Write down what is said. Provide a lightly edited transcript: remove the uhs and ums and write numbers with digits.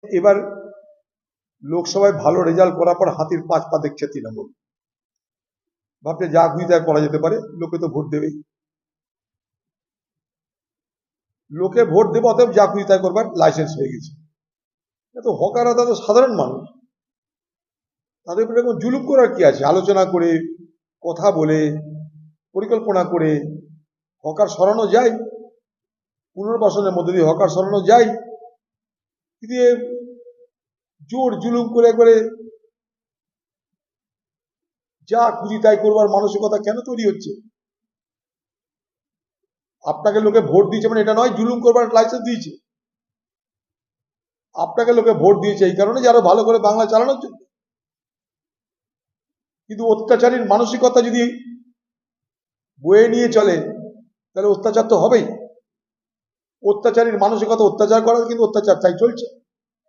এবার লোকসভায় ভালো রেজাল্ট করার পর হাতির 5 পা দেখছে তৃণমূল। ভাবছে যা খুশি তাই করা যেতে পারে, লোকে তো ভোট দেবেই, লোকে ভোট দেবে, অতএব যা খুশি তাই করবার লাইসেন্স হয়ে গেছে। তো হকাররা তো সাধারণ মানুষ, তাদের উপরে এরকম জুলুম করার কি আছে? আলোচনা করে, কথা বলে, পরিকল্পনা করে হকার সরানো যায়, পুনর্বাসনের মধ্যে দিয়ে হকার সরানো যায়, কিন্তু জোর জুলুম করে একবারে যা খুশি তাই করবার মানসিকতা কেন তৈরি হচ্ছে? আপনাকে লোকে ভোট দিয়েছে মানে এটা নয় জুলুম করবার লাইসেন্স দিয়েছে। আপনাকে লোকে ভোট দিয়েছে এই কারণে যে আরো ভালো করে বাংলা চালানোর জন্য। কিন্তু অত্যাচারীর মানসিকতা যদি বয়ে নিয়ে চলে তাহলে অত্যাচার তো হবেই। অত্যাচারীর মানসিকতা অত্যাচার করা, কিন্তু অত্যাচার তাই চলছে।